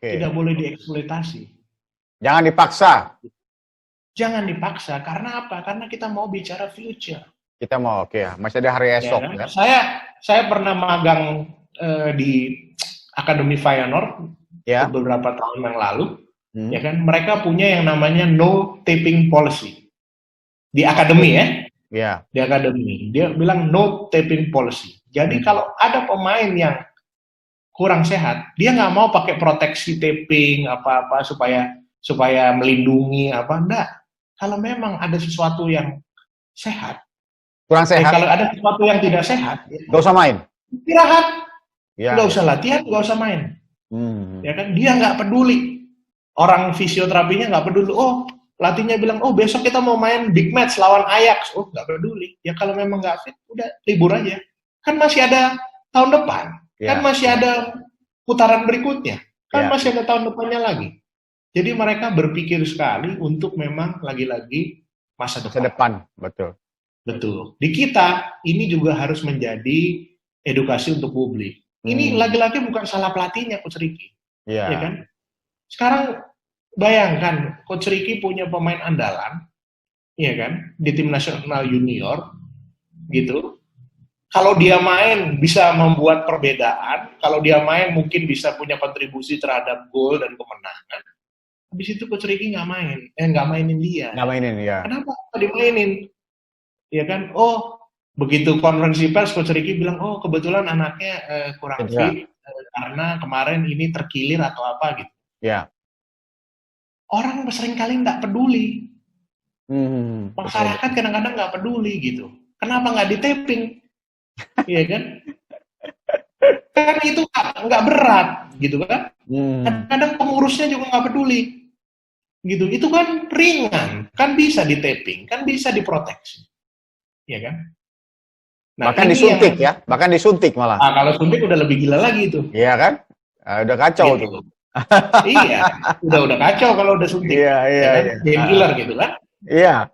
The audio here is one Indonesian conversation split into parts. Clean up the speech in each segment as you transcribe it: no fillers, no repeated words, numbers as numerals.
Tidak boleh dieksploitasi. Jangan dipaksa. Jangan dipaksa. Karena apa? Karena kita mau bicara future. Kita mau, ya. Masih ada hari esok, ya. Saya pernah magang di Akademi Feyenoord beberapa tahun yang lalu. Ya kan? Mereka punya yang namanya no taping policy. Di akademi ya. Di akademi. Dia bilang no taping policy. Jadi kalau ada pemain yang kurang sehat, dia nggak mau pakai proteksi taping apa-apa supaya melindungi apa enggak. Kalau memang ada sesuatu yang sehat, kurang sehat. Kalau ada sesuatu yang tidak sehat, nggak usah main. Istirahat. Nggak usah latihan, nggak usah main. Ya kan? Dia nggak peduli. Orang fisioterapinya nggak peduli. Oh, pelatihnya bilang, oh besok kita mau main big match lawan Ajax. Oh, nggak peduli. Ya kalau memang nggak fit, udah libur aja. Kan masih ada tahun depan. Kan masih ada putaran berikutnya. Kan masih ada tahun depannya lagi. Jadi mereka berpikir sekali untuk memang lagi-lagi masa depan. Betul. Betul. Di kita, ini juga harus menjadi edukasi untuk publik. Ini lagi-lagi bukan salah pelatihnya, Coach Ricky. Ya kan? Sekarang bayangkan, Coach Ricky punya pemain andalan, ya kan, di tim nasional junior, gitu. Kalau dia main bisa membuat perbedaan, kalau dia main mungkin bisa punya kontribusi terhadap gol dan kemenangan. Habis itu Coach Ricky nggak mainin dia. Nggak mainin, Kenapa nggak dimainin? Ya kan? Oh, begitu konferensi pers Coach Ricky bilang, oh kebetulan anaknya kurang fit karena kemarin ini terkilir atau apa gitu. Orang seringkali nggak peduli. Masyarakat kadang-kadang nggak peduli gitu. Kenapa nggak di-taping? Iya kan? Kan itu nggak berat gitu kan? Kadang-kadang pengurusnya juga nggak peduli. Gitu. Itu kan ringan, kan bisa di-taping, kan bisa diproteksi. Ya kan? Nah, bahkan disuntik bahkan disuntik malah. Kalau suntik udah lebih gila lagi itu. Iya kan? Udah kacau gitu. Tuh. Iya, udah kacau kalau udah suntik. Iya. Killer gitu kan? Iya.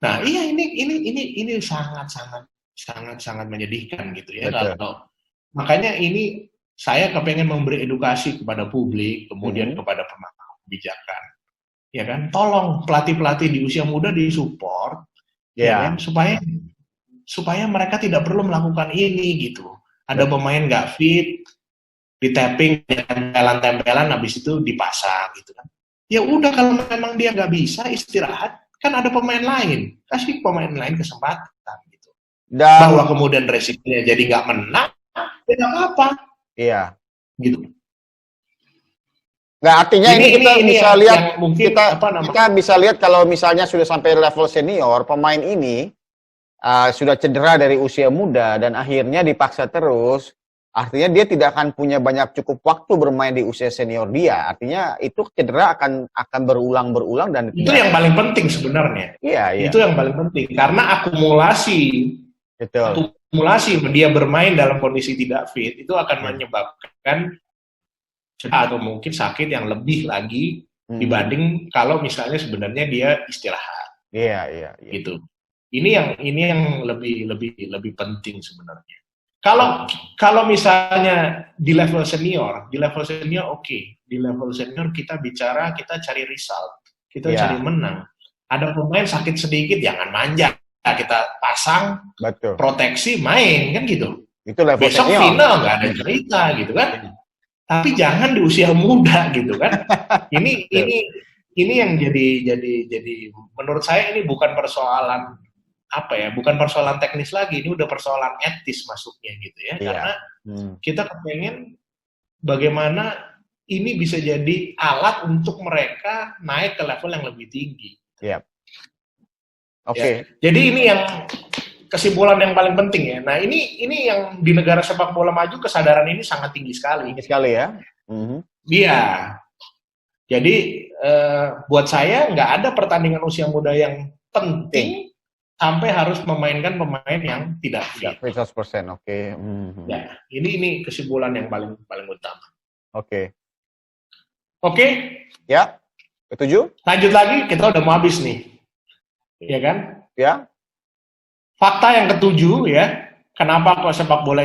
Nah, iya ini sangat menyedihkan gitu ya. Kalau makanya ini saya kepengen memberi edukasi kepada publik, kemudian kepada pemangku kebijakan. Ya kan? Tolong pelatih-pelatih di usia muda disupport. Ya kan? Supaya mereka tidak perlu melakukan ini gitu. Ada pemain nggak fit, di tapping, tempelan habis itu dipasang gitu kan. Ya udah kalau memang dia nggak bisa istirahat, kan ada pemain lain, kasih pemain lain kesempatan gitu. Bahwa kemudian resikonya jadi nggak menang, ya nggak apa-apa. Iya. Gitu. Nggak, artinya ini kita bisa lihat, kita bisa lihat kalau misalnya sudah sampai level senior, pemain ini sudah cedera dari usia muda dan akhirnya dipaksa terus, artinya dia tidak akan punya cukup waktu bermain di usia senior dia. Artinya itu cedera akan berulang dan itu yang paling penting sebenarnya. Iya. Itu yang paling penting karena akumulasi dia bermain dalam kondisi tidak fit itu akan menyebabkan atau mungkin sakit yang lebih lagi dibanding kalau misalnya sebenarnya dia istirahat. Iya. Gitu. Ini yang lebih penting sebenarnya. Kalau misalnya di level senior oke. Di level senior kita cari result, kita cari menang. Ada pemain sakit sedikit jangan manja, kita pasang, proteksi, main kan gitu. Itu level besok senior. Final nggak ada cerita gitu kan. Tapi jangan di usia muda gitu kan. Ini yang jadi menurut saya ini bukan persoalan bukan persoalan teknis lagi, ini udah persoalan etis masuknya gitu ya. Karena kita kepengen bagaimana ini bisa jadi alat untuk mereka naik ke level yang lebih tinggi. Oke. Jadi ini yang kesimpulan yang paling penting ya. Nah ini yang di negara sepak bola maju kesadaran ini sangat tinggi sekali. Tinggi sekali ya. Iya. Jadi buat saya nggak ada pertandingan usia muda yang penting sampai harus memainkan pemain yang tidak fit. 100%, oke. Ya, ini kesimpulan yang paling utama. Oke. Ya, setuju? Lanjut lagi, kita udah mau habis nih. Ya kan? Ya. Fakta yang ketujuh ya, kenapa kok sepak bola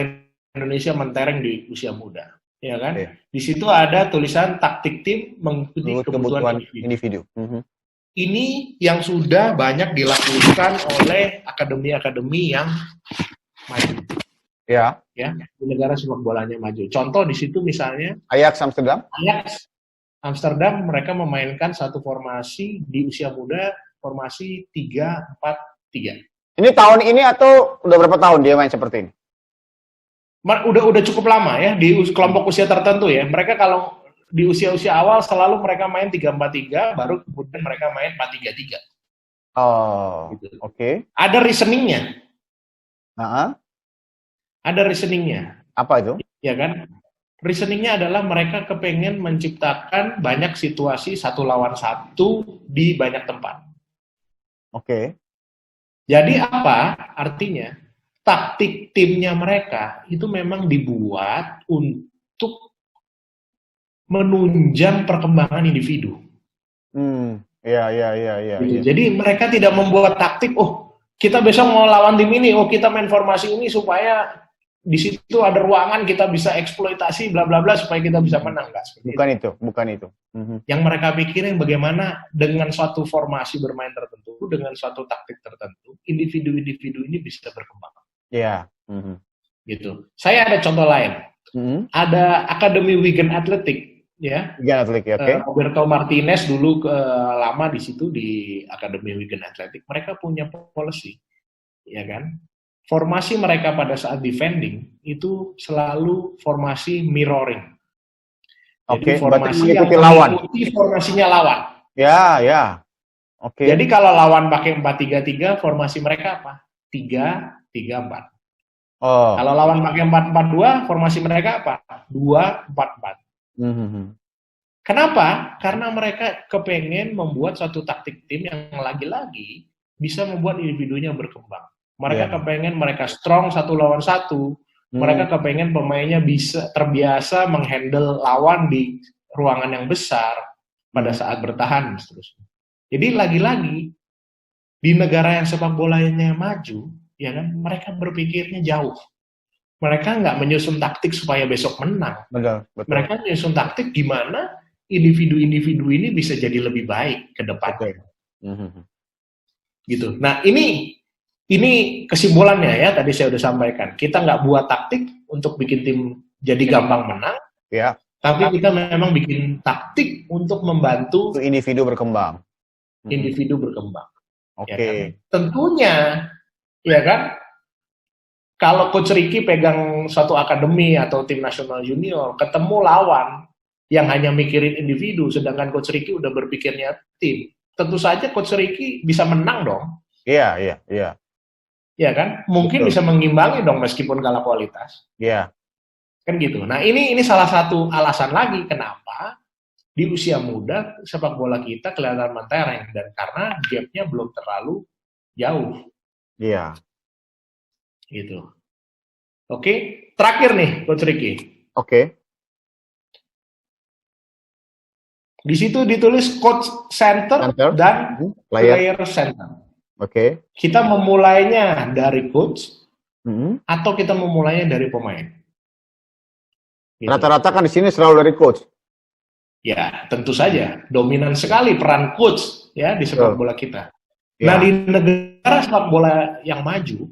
Indonesia mentereng di usia muda? ya kan? Di situ ada tulisan taktik tim mengikuti kebutuhan individu. Ini yang sudah banyak dilakukan oleh akademi-akademi yang maju. Ya. Ya, di negara sepak bolanya maju. Contoh di situ misalnya Ajax Amsterdam. Ajax Amsterdam mereka memainkan satu formasi di usia muda, formasi 3-4-3. Ini tahun ini atau udah berapa tahun dia main seperti ini? Udah cukup lama ya di kelompok usia tertentu ya. Mereka kalau di usia-usia awal selalu mereka main 3-4-3, baru kemudian mereka main 4-3-3. Oh, gitu. Oke. Ada reasoningnya. Ada reasoningnya. Apa itu? Ya kan? Reasoningnya adalah mereka kepengen menciptakan banyak situasi 1 lawan 1 di banyak tempat. Oke. Jadi apa artinya? Taktik timnya mereka itu memang dibuat untuk menunjang perkembangan individu. Iya. Jadi mereka tidak membuat taktik, kita besok mau lawan tim ini, kita main formasi ini supaya di situ ada ruangan kita bisa eksploitasi bla bla bla supaya kita bisa menang. Bukan itu. Yang mereka pikirin bagaimana dengan suatu formasi bermain tertentu, dengan suatu taktik tertentu, individu-individu ini bisa berkembang. Iya. Gitu. Saya ada contoh lain. Ada Akademi Wigan Athletic, ya. Wigan Athletic, oke. Roberto Martinez dulu lama di situ di Akademi Wigan Athletic. Mereka punya policy, ya kan? Formasi mereka pada saat defending itu selalu formasi mirroring. Jadi formasi yang mengikuti formasinya lawan. Ya. Oke. Jadi kalau lawan pakai 4-3-3, formasi mereka apa? 3-3-4. Kalau lawan pakai 4-4-2, formasi mereka apa? 2-4-4. Kenapa? Karena mereka kepengen membuat suatu taktik tim yang lagi-lagi bisa membuat individunya berkembang. Mereka kepengen mereka strong 1 lawan 1. Mereka kepengen pemainnya bisa terbiasa menghandle lawan di ruangan yang besar pada saat bertahan dan seterusnya. Jadi lagi-lagi di negara yang sepak bolanya maju, ya kan, mereka berpikirnya jauh. Mereka nggak menyusun taktik supaya besok menang. Betul. Mereka menyusun taktik gimana individu-individu ini bisa jadi lebih baik ke depan. Gitu. Nah ini kesimpulannya ya, tadi saya udah sampaikan. Kita nggak buat taktik untuk bikin tim jadi gampang menang. Ya. Tapi kita memang bikin taktik untuk membantu individu berkembang. Oke. Ya kan? Tentunya, ya kan, kalau Coach Ricky pegang suatu akademi atau tim nasional junior, ketemu lawan yang hanya mikirin individu, sedangkan Coach Ricky udah berpikirnya tim, tentu saja Coach Ricky bisa menang dong. Iya. Ya kan? Mungkin bisa mengimbangi dong meskipun kalah kualitas. Iya. Kan gitu. Nah ini salah satu alasan lagi kenapa di usia muda sepak bola kita kelihatan mentereng, dan karena gap-nya belum terlalu jauh. Iya. Gitu. Oke, terakhir nih Coach Ricky. Oke. Di situ ditulis coach center dan player center. Oke. Kita memulainya dari coach atau kita memulainya dari pemain. Gitu. Rata-rata kan di sini selalu dari coach. Ya, tentu saja dominan sekali peran coach ya di sepak bola kita. Ya. Nah, di negara sepak bola yang maju,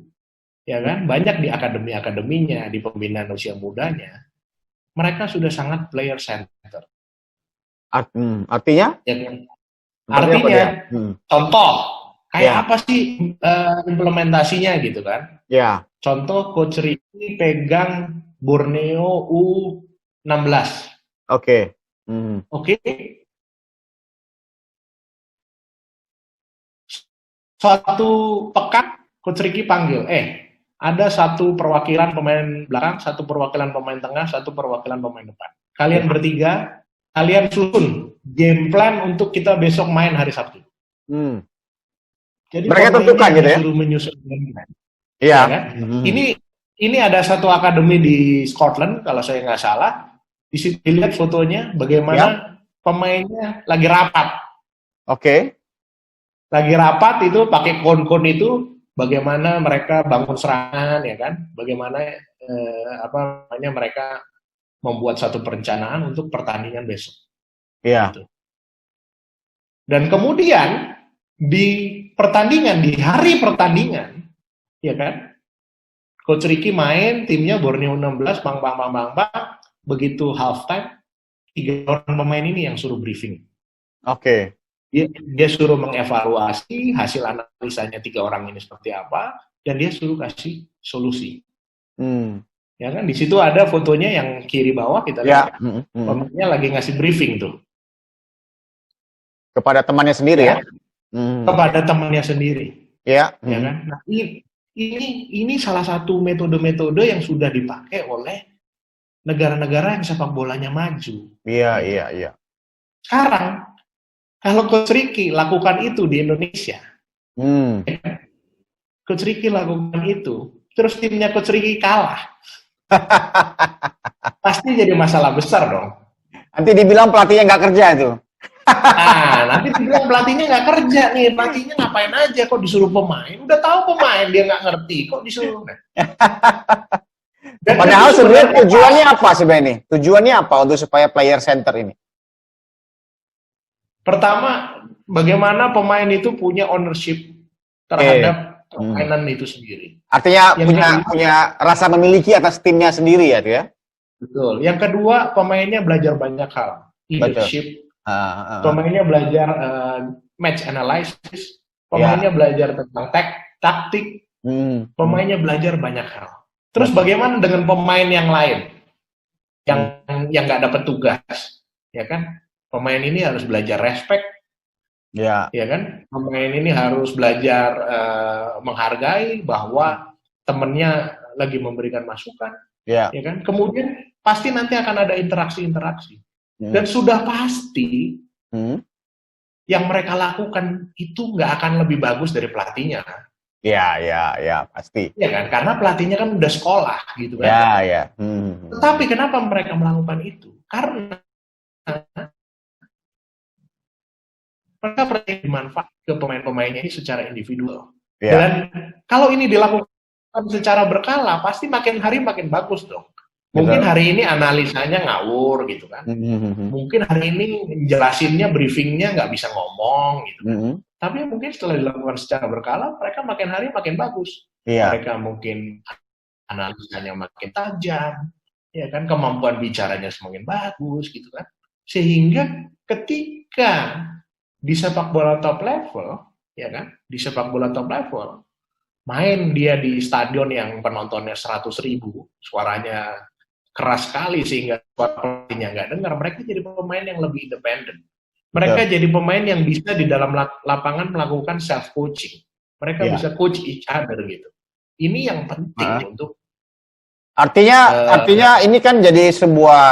ya kan, banyak di akademi-akademinya, di pembinaan usia mudanya, mereka sudah sangat player center. Artinya? Ya, kan? Artinya, contoh, kayak apa sih implementasinya gitu kan? Ya. Contoh, Coach Ricky pegang Borneo U16. Oke. Oke. Suatu pekan, Coach Ricky panggil, ada satu perwakilan pemain belakang, satu perwakilan pemain tengah, satu perwakilan pemain depan. Kalian bertiga, kalian susun game plan untuk kita besok main hari Sabtu. Jadi mereka tentukan gitu ya? Menyusun game plan. Iya. Ya, kan? Ini ada satu akademi di Scotland, kalau saya nggak salah. Di situ dilihat fotonya, bagaimana pemainnya lagi rapat. Oke. Lagi rapat itu pakai kon-kon itu, bagaimana mereka bangun serangan, ya kan? Bagaimana mereka membuat satu perencanaan untuk pertandingan besok. Iya. Gitu. Dan kemudian di pertandingan, di hari pertandingan, ya kan, Coach Ricky main, timnya Borneo 16, bang, begitu halftime, 3 orang pemain ini yang suruh briefing. Oke. Dia suruh mengevaluasi hasil analisanya 3 orang ini seperti apa, dan dia suruh kasih solusi. Ya kan, di situ ada fotonya yang kiri bawah kita lihat. Pemainnya lagi ngasih briefing tuh. Kepada temannya sendiri ya? Kepada temannya sendiri. Ya. Ya kan? Nah, ini salah satu metode-metode yang sudah dipakai oleh negara-negara yang sepak bolanya maju. Iya. Sekarang, kalau Coach Ricky lakukan itu di Indonesia, ya kan? Coach Ricky lakukan itu, terus timnya Coach Ricky kalah. Pasti jadi masalah besar dong. Nanti dibilang pelatihnya nggak kerja itu. Nanti dibilang pelatihnya nggak kerja nih, pelatihnya ngapain aja kok disuruh pemain? Udah tahu pemain dia nggak ngerti, kok disuruh? Padahal sebenarnya tujuannya apa sebenarnya? Tujuannya apa untuk supaya player center ini? Pertama, bagaimana pemain itu punya ownership terhadap permainan itu sendiri. Artinya punya rasa memiliki atas timnya sendiri ya, tuh ya? Betul. Yang kedua, pemainnya belajar banyak hal. Leadership. Pemainnya belajar match analysis. Pemainnya belajar tentang taktik. Pemainnya belajar banyak hal. Terus bagaimana dengan pemain yang lain? Yang nggak dapat tugas. Ya kan? Pemain ini harus belajar respect. Ya kan, pemain ini harus belajar menghargai bahwa temennya lagi memberikan masukan, ya kan. Kemudian pasti nanti akan ada interaksi-interaksi, dan sudah pasti yang mereka lakukan itu nggak akan lebih bagus dari pelatihnya. Ya, pasti. Ya kan, karena pelatihnya kan udah sekolah gitu kan. Ya. Tetapi kenapa mereka melakukan itu? Karena mereka pernah dimanfaat ke pemain-pemainnya ini secara individual. Dan kalau ini dilakukan secara berkala, pasti makin hari makin bagus dong. Mungkin hari ini analisanya ngawur gitu kan. Mungkin hari ini jelasinnya, briefingnya nggak bisa ngomong gitu. Tapi mungkin setelah dilakukan secara berkala, mereka makin hari makin bagus. Mereka mungkin analisanya makin tajam, ya kan, kemampuan bicaranya semakin bagus gitu kan. Sehingga ketika di sepak bola top level, ya kan, di sepak bola top level, main dia di stadion yang penontonnya 100.000, suaranya keras sekali sehingga suara pelatihnya nggak dengar, mereka jadi pemain yang lebih independen. Mereka jadi pemain yang bisa di dalam lapangan melakukan self coaching. Mereka bisa coach each other gitu. Ini yang penting untuk. Artinya ini kan jadi sebuah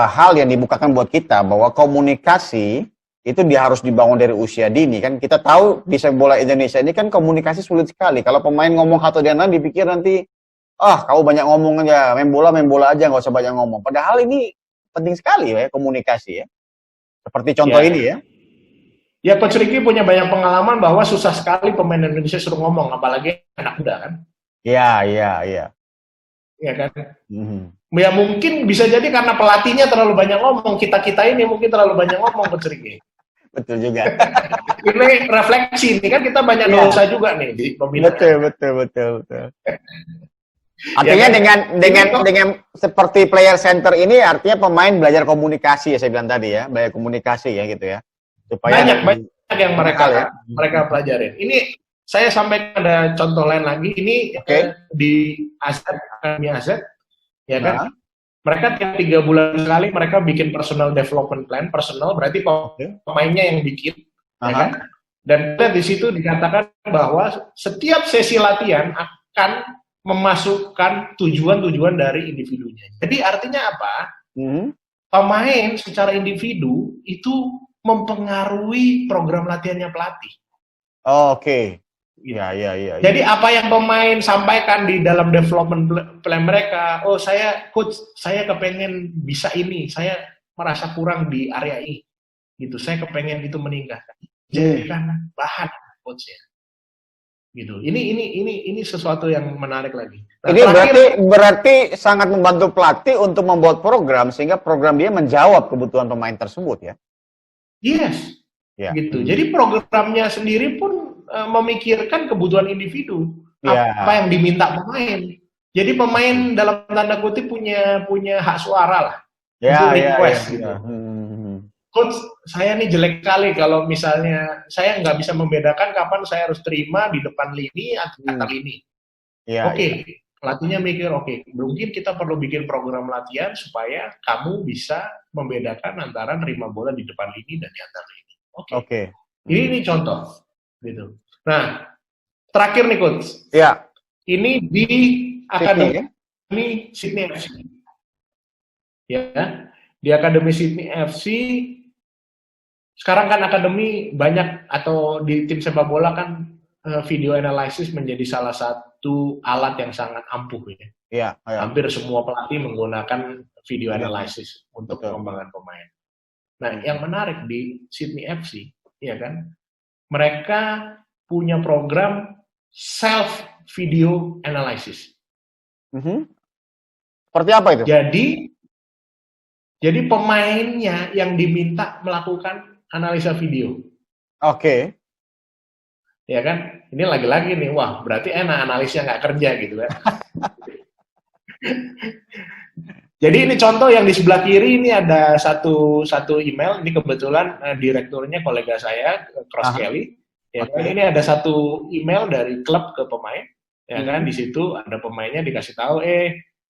hal yang dibukakan buat kita bahwa komunikasi itu harus dibangun dari usia dini kan. Kita tahu di sepak bola Indonesia ini kan komunikasi sulit sekali. Kalau pemain ngomong satu dan lain dipikir nanti kamu banyak ngomong aja, main bola aja, nggak usah banyak ngomong. Padahal ini penting sekali ya komunikasi ya. Seperti contoh ini ya. Ya, Coach Ricky punya banyak pengalaman bahwa susah sekali pemain Indonesia suruh ngomong, apalagi anak muda kan. Iya. Ya kan. Ya mungkin bisa jadi karena pelatihnya terlalu banyak ngomong, kita ini mungkin terlalu banyak ngomong, Coach Ricky. Betul juga. Ini refleksi, ini kan kita banyak dosa juga nih di pembinaan. Betul. Artinya ya, dengan seperti player center ini artinya pemain belajar komunikasi ya, saya bilang tadi ya, belajar komunikasi ya gitu ya. Supaya banyak yang mereka pelajarin. Ini saya sampaikan ada contoh lain lagi. Ini di Akademi AZ, ya kan? Mereka tiap 3 bulan sekali mereka bikin personal development plan. Personal berarti pemainnya yang bikin, ya kan? Dan di situ dikatakan bahwa setiap sesi latihan akan memasukkan tujuan-tujuan dari individunya. Jadi artinya apa? Pemain secara individu itu mempengaruhi program latihannya pelatih. Oke. Iya. Jadi apa yang pemain sampaikan di dalam development plan mereka, coach, saya kepengen bisa ini, saya merasa kurang di area ini, gitu. Saya kepengen itu meningkatkan. Jadikan bahan coachnya. gitu. Ini sesuatu yang menarik lagi. Nah, ini berarti sangat membantu pelatih untuk membuat program sehingga program dia menjawab kebutuhan pemain tersebut ya. Yes. Ya. Gitu. Jadi programnya sendiri pun memikirkan kebutuhan individu, apa yang diminta pemain. Jadi pemain dalam tanda kutip punya hak suara lah untuk request gitu. Coach, saya nih jelek kali kalau misalnya saya nggak bisa membedakan kapan saya harus terima di depan lini atau antar lini. Oke. Pelatihnya mikir, mungkin kita perlu bikin program latihan supaya kamu bisa membedakan antara nerima bola di depan lini dan di antar lini. Oke. Ini contoh, gitu. Nah, terakhir nih Coach. Ya. Ini di Akademi Sydney FC. Ya, di Akademi Sydney FC. Sekarang kan akademi banyak atau di tim sepak bola kan video analysis menjadi salah satu alat yang sangat ampuh ya. Iya. Hampir semua pelatih menggunakan video analysis untuk pengembangan pemain. Nah, yang menarik di Sydney FC, ya kan, mereka punya program self video analysis. Seperti apa itu? Jadi pemainnya yang diminta melakukan analisa video. Oke. Ya kan? Ini lagi-lagi nih, wah berarti enak analisnya nggak kerja gitu kan. Jadi ini contoh yang di sebelah kiri ini ada satu email, ini kebetulan direkturnya kolega saya, Cross Kelly. Ya kan? Ini ada satu email dari klub ke pemain, ya kan? Di situ ada pemainnya dikasih tahu,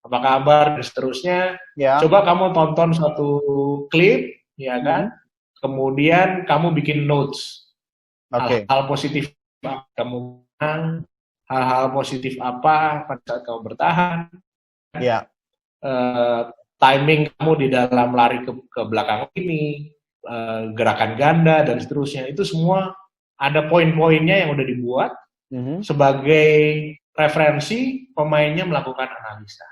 apa kabar dan seterusnya. Coba kamu tonton satu klip, ya kan? Kemudian kamu bikin notes. Hal-hal positif kamu menang, hal-hal positif apa pada saat kamu bertahan, timing kamu di dalam lari ke belakang ini, gerakan ganda dan seterusnya, itu semua ada poin-poinnya yang udah dibuat sebagai referensi pemainnya melakukan analisa.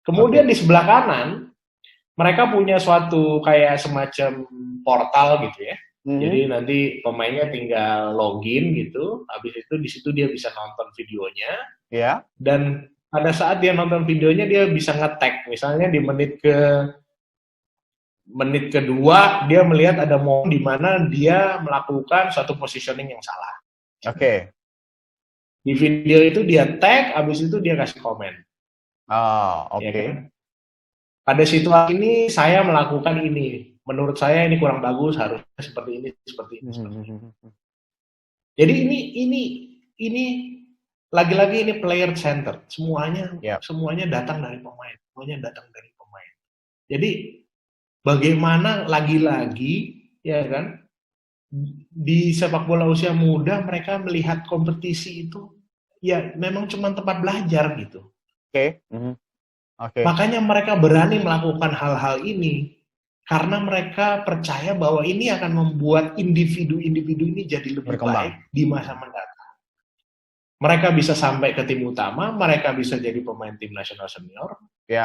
Kemudian di sebelah kanan mereka punya suatu kayak semacam portal gitu ya. Jadi nanti pemainnya tinggal login gitu, habis itu di situ dia bisa nonton videonya. Dan pada saat dia nonton videonya dia bisa nge-tag, misalnya di menit kedua dia melihat ada momen di mana dia melakukan suatu positioning yang salah. Di video itu dia tag, habis itu dia kasih komen. Ya kan? Pada situasi ini saya melakukan ini. Menurut saya ini kurang bagus, harusnya seperti ini. Jadi ini lagi-lagi ini player center. Semuanya datang dari pemain. Jadi bagaimana lagi-lagi ya kan di sepak bola usia muda mereka melihat kompetisi itu ya memang cuma tempat belajar gitu. Makanya mereka berani melakukan hal-hal ini karena mereka percaya bahwa ini akan membuat individu-individu ini jadi lebih baik di masa mendatang. Mereka bisa sampai ke tim utama, mereka bisa jadi pemain tim nasional senior,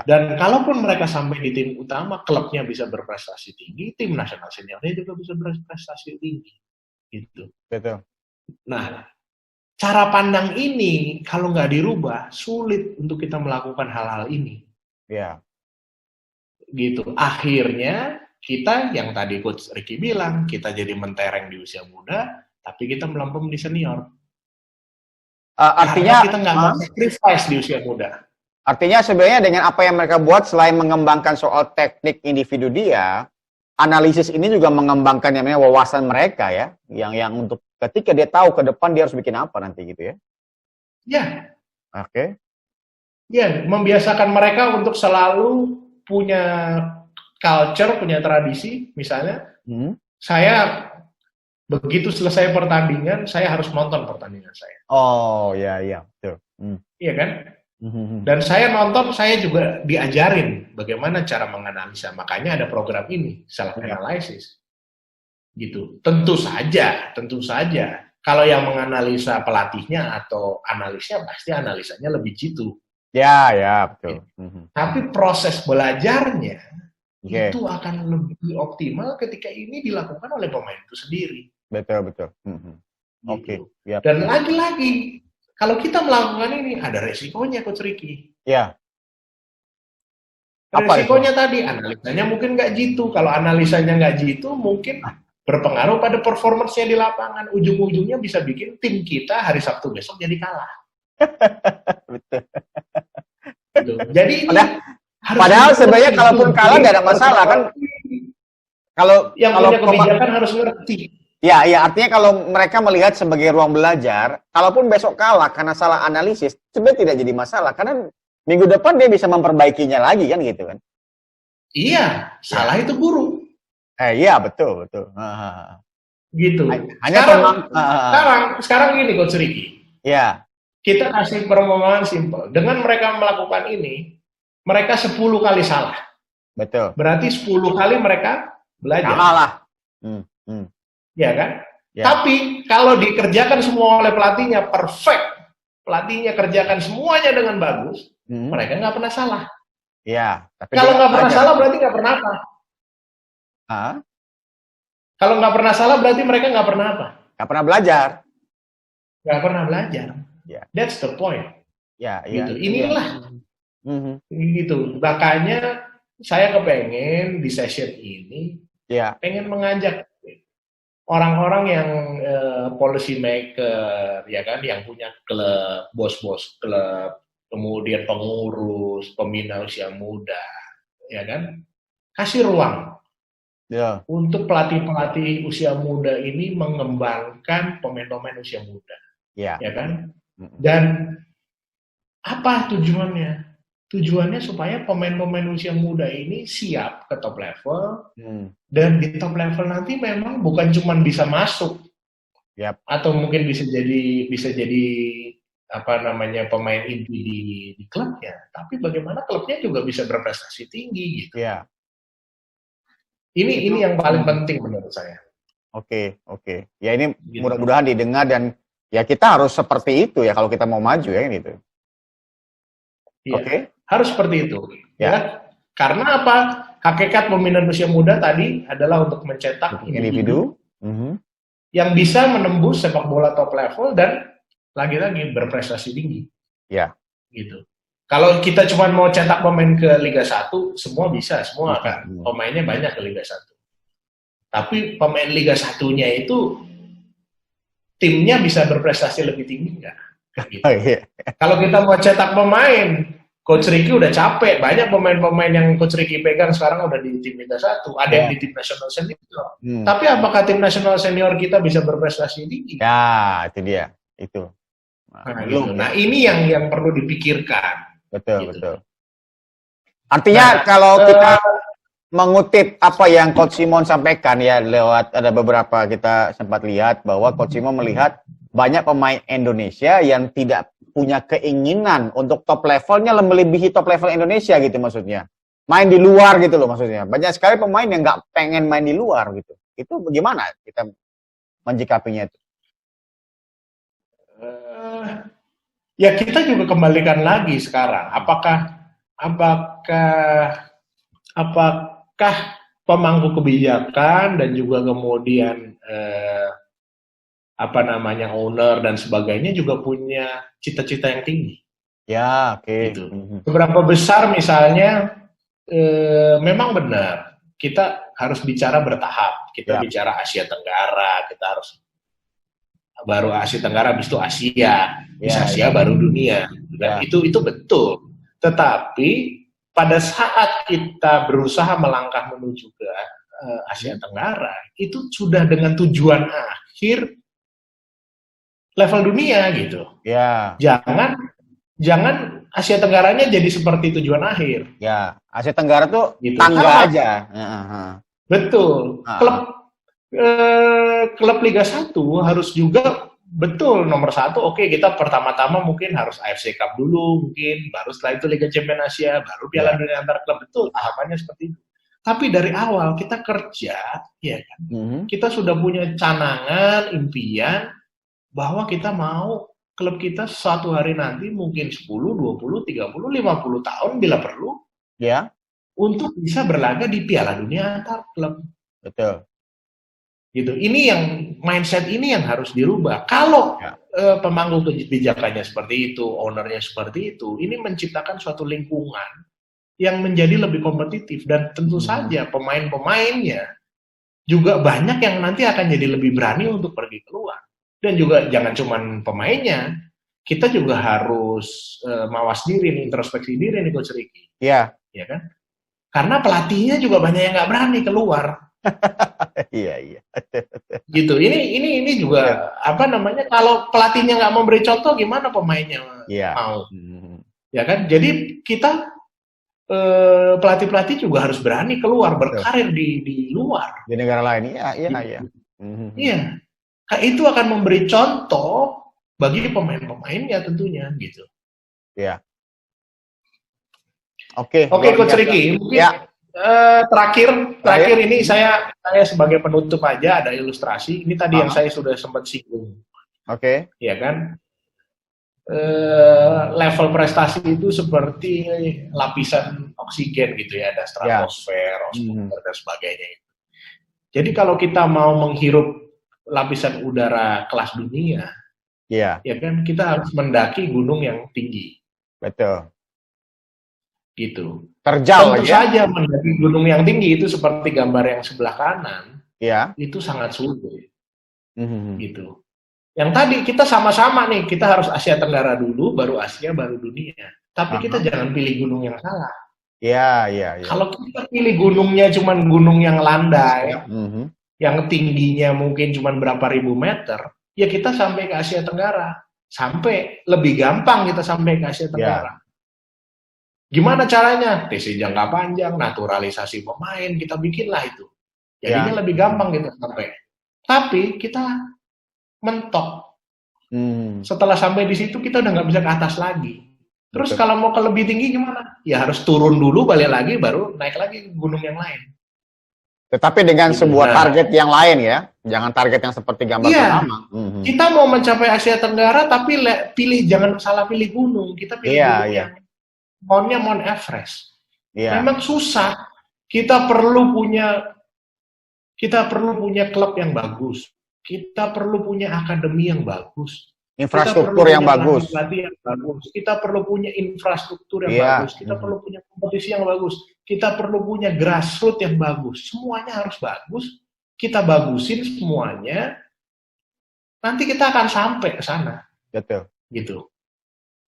dan kalaupun mereka sampai di tim utama, klubnya bisa berprestasi tinggi, tim nasional seniornya juga bisa berprestasi tinggi. Gitu. Betul. Nah, cara pandang ini kalau nggak dirubah, sulit untuk kita melakukan hal-hal ini. Gitu. Akhirnya kita yang tadi Coach Ricky bilang, kita jadi mentereng di usia muda, tapi kita melempem di senior. Artinya kita nggak mau sacrifice di usia muda. Artinya sebenarnya dengan apa yang mereka buat selain mengembangkan soal teknik individu dia, analisis ini juga mengembangkan yang namanya wawasan mereka ya, yang untuk ketika dia tahu ke depan dia harus bikin apa nanti gitu ya. Ya, membiasakan mereka untuk selalu punya culture, punya tradisi, misalnya, saya begitu selesai pertandingan, saya harus nonton pertandingan saya. Betul. Iya kan? Dan saya nonton, saya juga diajarin bagaimana cara menganalisa. Makanya ada program ini, self analysis. Gitu. Tentu saja. Kalau yang menganalisa pelatihnya atau analisnya, pasti analisanya lebih jitu. Betul. Tapi proses belajarnya itu akan lebih optimal ketika ini dilakukan oleh pemain itu sendiri. Betul. Gitu. Dan lagi-lagi kalau kita melakukan ini ada resikonya, Coach Ricky. Ya. Apa resikonya itu? Tadi analisanya mungkin nggak jitu. Kalau analisanya nggak jitu, mungkin berpengaruh pada performance-nya di lapangan. Ujung-ujungnya bisa bikin tim kita hari Sabtu besok jadi kalah. Betul. Gitu. Jadi ini padahal sebenarnya kalaupun kalah nggak ada masalah kan. Kalau punya kebijakan harus ngerti. Ya, artinya kalau mereka melihat sebagai ruang belajar, kalaupun besok kalah karena salah analisis, sebenarnya tidak jadi masalah karena minggu depan dia bisa memperbaikinya lagi kan gitu kan? Iya, salah itu guru. Iya betul. Gitu. Hanya sekarang gini Coach Ricky. Iya. Kita kasih permohonan simpel. Dengan mereka melakukan ini, mereka 10 kali salah. Betul. Berarti 10 kali mereka belajar. Salah. Ya kan? Ya. Tapi kalau dikerjakan semua oleh pelatihnya perfect, pelatihnya kerjakan semuanya dengan bagus, mereka nggak pernah salah. Ya. Tapi kalau nggak pernah salah berarti nggak pernah apa? Kalau nggak pernah salah berarti mereka nggak pernah apa? Nggak pernah belajar. Nggak pernah belajar. Yeah. That's the point. Ya. Gitu. Inilah. Gitu. Makanya saya kepengen di session ini, pengen mengajak orang-orang yang policy maker, ya kan, yang punya klub, bos-bos klub, kemudian pengurus, pembina usia muda, ya kan, kasih ruang untuk pelatih-pelatih usia muda ini mengembangkan pemain-pemain usia muda, ya kan, dan apa tujuannya? Tujuannya supaya pemain-pemain usia muda ini siap ke top level, dan di top level nanti memang bukan cuma bisa masuk, atau mungkin bisa jadi apa namanya pemain inti di klubnya, tapi bagaimana klubnya juga bisa berprestasi tinggi gitu. Ini yang paling penting menurut saya. Oke. Ya ini gitu. Mudah-mudahan didengar dan ya kita harus seperti itu ya kalau kita mau maju ya gitu. Oke. Harus seperti itu, ya. Karena apa? Hakikat pembinaan usia muda tadi adalah untuk mencetak individu yang bisa menembus sepak bola top level dan lagi-lagi berprestasi tinggi. Ya. Gitu. Kalau kita cuma mau cetak pemain ke Liga 1, semua bisa, semua kan. Pemainnya banyak ke Liga 1. Tapi pemain Liga 1-nya itu timnya bisa berprestasi lebih tinggi enggak? Gitu. Kalau kita mau cetak pemain, Coach Ricky udah capek, banyak pemain-pemain yang Coach Ricky pegang sekarang udah di tim Liga 1, ada yang di tim nasional senior. Tapi apakah tim nasional senior kita bisa berprestasi tinggi? Ya, itu dia, itu. Nah, ini yang perlu dipikirkan. Betul. Artinya kalau kita mengutip apa yang Coach Simon sampaikan ya lewat ada beberapa kita sempat lihat bahwa Coach Simon melihat banyak pemain Indonesia yang tidak punya keinginan untuk top levelnya melebihi top level Indonesia gitu maksudnya. Main di luar gitu loh maksudnya. Banyak sekali pemain yang nggak pengen main di luar gitu. Itu bagaimana kita menjikapinya itu? Ya kita juga kembalikan lagi sekarang. Apakah pemangku kebijakan dan juga kemudian owner dan sebagainya juga punya cita-cita yang tinggi. Ya, oke. Gitu. Beberapa besar misalnya memang benar kita harus bicara bertahap. Kita bicara Asia Tenggara, kita harus baru Asia Tenggara, habis itu Asia, bisa Asia baru dunia. Dan itu betul. Tetapi pada saat kita berusaha melangkah menuju ke Asia Tenggara, itu sudah dengan tujuan akhir level dunia gitu. Ya. Jangan Asia Tenggaranya jadi seperti tujuan akhir. Ya, Asia Tenggara tuh gitu. Tangga aja. Betul. Klub Liga 1 harus juga betul nomor 1. Oke, kita pertama-tama mungkin harus AFC Cup dulu, mungkin baru setelah itu Liga Champions Asia, baru Piala Dunia antar klub. Betul, tahapannya seperti itu. Tapi dari awal kita kerja, ya kan? Kita sudah punya canangan, impian bahwa kita mau klub kita suatu hari nanti mungkin 10, 20, 30, 50 tahun bila perlu untuk bisa berlaga di Piala Dunia antar klub. Betul. Gitu. Ini yang mindset ini yang harus dirubah. Kalau pemangku kebijakannya seperti itu, ownernya seperti itu, ini menciptakan suatu lingkungan yang menjadi lebih kompetitif, dan tentu saja pemain-pemainnya juga banyak yang nanti akan jadi lebih berani untuk pergi keluar. Dan juga jangan cuma pemainnya, kita juga harus mawas diri nih, introspeksi diri nih Coach Ricky. Iya. Ya kan? Karena pelatihnya juga banyak yang nggak berani keluar. Iya. Gitu. Ini juga apa namanya? Kalau pelatihnya nggak memberi contoh, gimana pemainnya mau? Ya kan? Jadi kita pelatih-pelatih juga harus berani keluar, berkarir di luar. Di negara lain, iya. Iya. Itu akan memberi contoh bagi pemain-pemainnya tentunya, gitu. Iya. Oke, Coach Ricky, mungkin terakhir ini saya sebagai penutup aja ada ilustrasi. Ini tadi yang saya sudah sempat singgung. Oke. Ya kan? Level prestasi itu seperti lapisan oksigen gitu ya, ada stratosfer, ozon dan sebagainya. Jadi kalau kita mau menghirup lapisan udara kelas dunia, ya kan, kita harus mendaki gunung yang tinggi. Betul. Gitu. Terjal tentu saja mendaki gunung yang tinggi itu seperti gambar yang sebelah kanan. Itu sangat sulit. Gitu. Yang tadi kita sama-sama nih, kita harus Asia Tenggara dulu, baru Asia, baru dunia. Tapi kita jangan pilih gunung yang salah. Iya. Kalau kita pilih gunungnya cuman gunung yang landai, yang tingginya mungkin cuman berapa ribu meter, ya kita sampai ke Asia Tenggara. Sampai lebih gampang kita sampai ke Asia Tenggara. Gimana caranya? TC jangka panjang, naturalisasi pemain, kita bikinlah itu. Jadinya lebih gampang kita sampai. Tapi kita mentok. Setelah sampai di situ kita udah nggak bisa ke atas lagi. Terus kalau mau ke lebih tinggi gimana? Ya harus turun dulu, balik lagi, baru naik lagi gunung yang lain. Tetapi dengan sebuah target yang lain ya, jangan target yang seperti gambar pertama. Kita mau mencapai Asia Tenggara, tapi jangan salah pilih gunung. Kita pilih gunung yang Mount-nya Mount Everest. Memang susah. Kita perlu punya klub yang bagus. Kita perlu punya akademi yang bagus. Infrastruktur yang bagus. Kita perlu punya infrastruktur yang bagus. Kita perlu punya kompetisi yang bagus. Kita perlu punya grassroots yang bagus. Semuanya harus bagus. Kita bagusin semuanya. Nanti kita akan sampai ke sana. Betul. Gitu.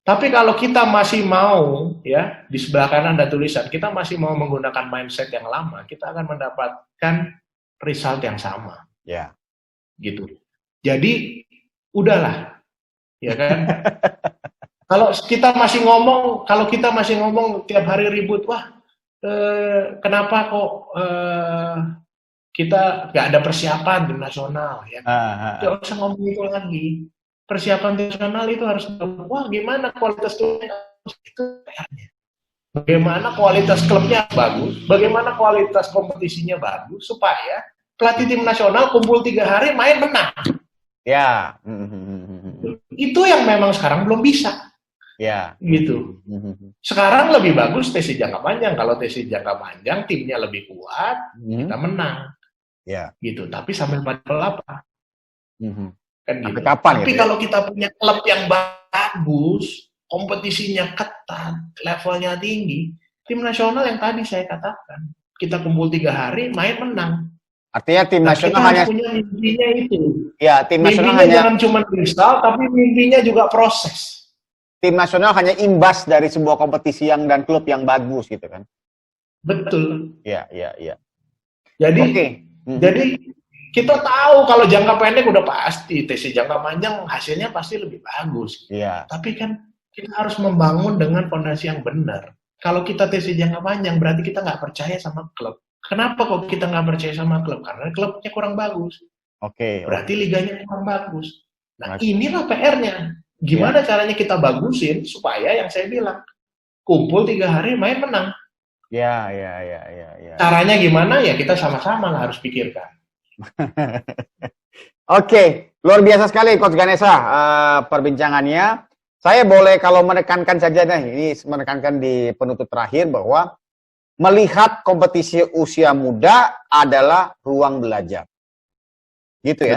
Tapi kalau kita masih mau, ya, di sebelah kanan ada tulisan, kita masih mau menggunakan mindset yang lama, kita akan mendapatkan result yang sama. Gitu. Jadi, udahlah. Ya kan? Kalau kita masih ngomong tiap hari ribut, wah, kenapa kok kita nggak ada persiapan tim nasional, ya? Nggak usah ngomong itu lagi. Persiapan tim nasional itu harus, wah, gimana kualitas klubnya itu PR-nya. Bagaimana kualitas klubnya bagus, bagaimana kualitas kompetisinya bagus, supaya pelatih tim nasional kumpul 3 hari main menang. Itu yang memang sekarang belum bisa. Gitu. Sekarang lebih bagus TC jangka panjang. Kalau TC jangka panjang timnya lebih kuat, kita menang. Gitu. Tapi sampai pada apa? Kan gitu. Tapi kalau kita punya klub yang bagus, kompetisinya ketat, levelnya tinggi, tim nasional yang tadi saya katakan, kita kumpul 3 hari, main menang. Artinya tim nasional hanya punya mimpinya itu. Tim nasional mimpinya jangan cuma result, tapi mimpinya juga proses. Tim nasional hanya imbas dari sebuah kompetisi dan klub yang bagus gitu kan. Betul. Iya. Jadi jadi kita tahu kalau jangka pendek udah pasti, TC jangka panjang hasilnya pasti lebih bagus. Tapi kan kita harus membangun dengan fondasi yang benar. Kalau kita TC jangka panjang berarti kita nggak percaya sama klub. Kenapa kok kita nggak percaya sama klub? Karena klubnya kurang bagus. Berarti liganya kurang bagus. Nah, inilah PR-nya. Gimana caranya kita bagusin supaya yang saya bilang, kumpul 3 hari main menang. Caranya gimana? Ya kita sama-sama lah harus pikirkan. Luar biasa sekali Coach Ganesha perbincangannya. Saya boleh kalau menekankan saja ini menekankan di penutup terakhir bahwa melihat kompetisi usia muda adalah ruang belajar. Gitu ya?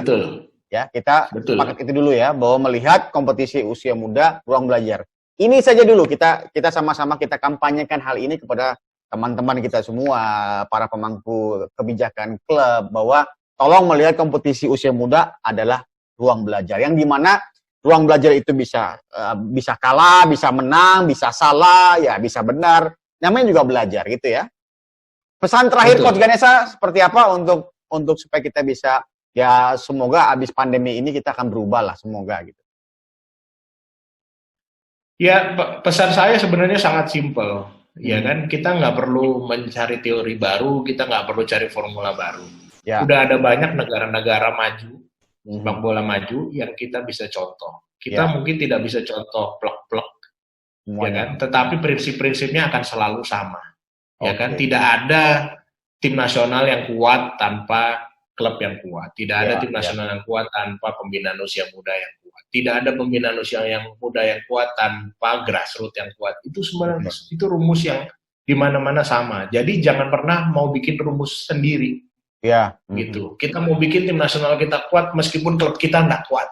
Ya, kita sepakat itu dulu ya, bahwa melihat kompetisi usia muda, ruang belajar. Ini saja dulu kita sama-sama kita kampanyekan hal ini kepada teman-teman kita semua, para pemangku kebijakan klub, bahwa tolong melihat kompetisi usia muda adalah ruang belajar, yang dimana ruang belajar itu bisa kalah, bisa menang, bisa salah, ya bisa benar. Namanya juga belajar gitu ya. Pesan terakhir Coach Ganesha seperti apa untuk supaya kita bisa, ya semoga abis pandemi ini kita akan berubah lah, semoga gitu. Ya, pesan saya sebenarnya sangat simpel. Ya kan, kita nggak perlu mencari teori baru, kita nggak perlu cari formula baru. Ya. Udah ada banyak negara-negara maju, sepak bola maju yang kita bisa contoh. Kita mungkin tidak bisa contoh plek-plek, ya kan? Tetapi prinsip-prinsipnya akan selalu sama. Ya kan, tidak ada tim nasional yang kuat tanpa klub yang kuat. Tidak ada tim nasional yang kuat tanpa pembinaan usia muda yang kuat. Tidak ada pembinaan usia yang muda yang kuat tanpa grassroots yang kuat. Itu sebenarnya itu rumus yang di mana-mana sama. Jadi jangan pernah mau bikin rumus sendiri. Ya. Gitu. Kita mau bikin tim nasional kita kuat meskipun klub kita nggak kuat.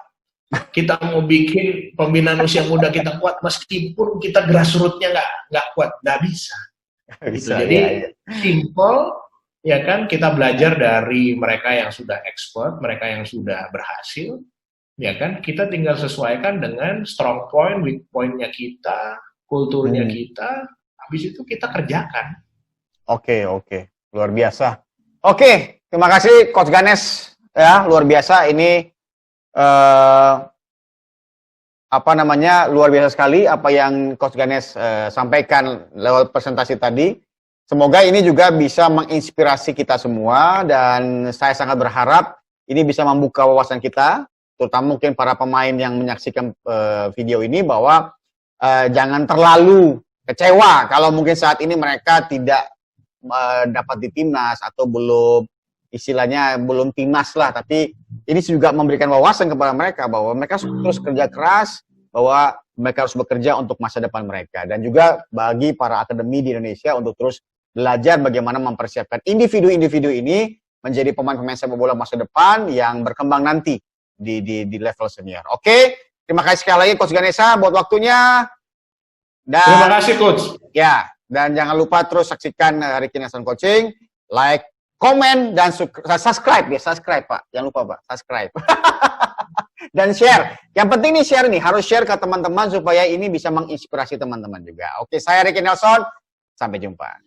Kita mau bikin pembinaan usia muda kita kuat meskipun kita grassroots-nya nggak kuat. Nggak bisa. Gitu. Jadi simple. Ya kan, kita belajar dari mereka yang sudah expert, mereka yang sudah berhasil, ya kan, kita tinggal sesuaikan dengan strong point, weak point-nya kita, kulturnya kita, habis itu kita kerjakan. Oke, luar biasa. Oke, terima kasih Coach Ganes, ya, luar biasa ini, luar biasa sekali apa yang Coach Ganes sampaikan lewat presentasi tadi. Semoga ini juga bisa menginspirasi kita semua, dan saya sangat berharap ini bisa membuka wawasan kita, terutama mungkin para pemain yang menyaksikan video ini, bahwa jangan terlalu kecewa kalau mungkin saat ini mereka tidak dapat di timnas atau belum timnas lah, tapi ini juga memberikan wawasan kepada mereka bahwa mereka terus kerja keras, bahwa mereka harus bekerja untuk masa depan mereka, dan juga bagi para akademi di Indonesia untuk terus belajar bagaimana mempersiapkan individu-individu ini menjadi pemain-pemain sepak bola masa depan yang berkembang nanti di level senior. Oke, terima kasih sekali lagi Coach Ganesha buat waktunya. Dan, terima kasih Coach. Ya, dan jangan lupa terus saksikan Ricky Nelson Coaching, like, komen, dan subscribe ya, subscribe Pak. Jangan lupa Pak, subscribe. Dan share. Yang penting nih share nih, harus share ke teman-teman supaya ini bisa menginspirasi teman-teman juga. Oke, saya Ricky Nelson, sampai jumpa.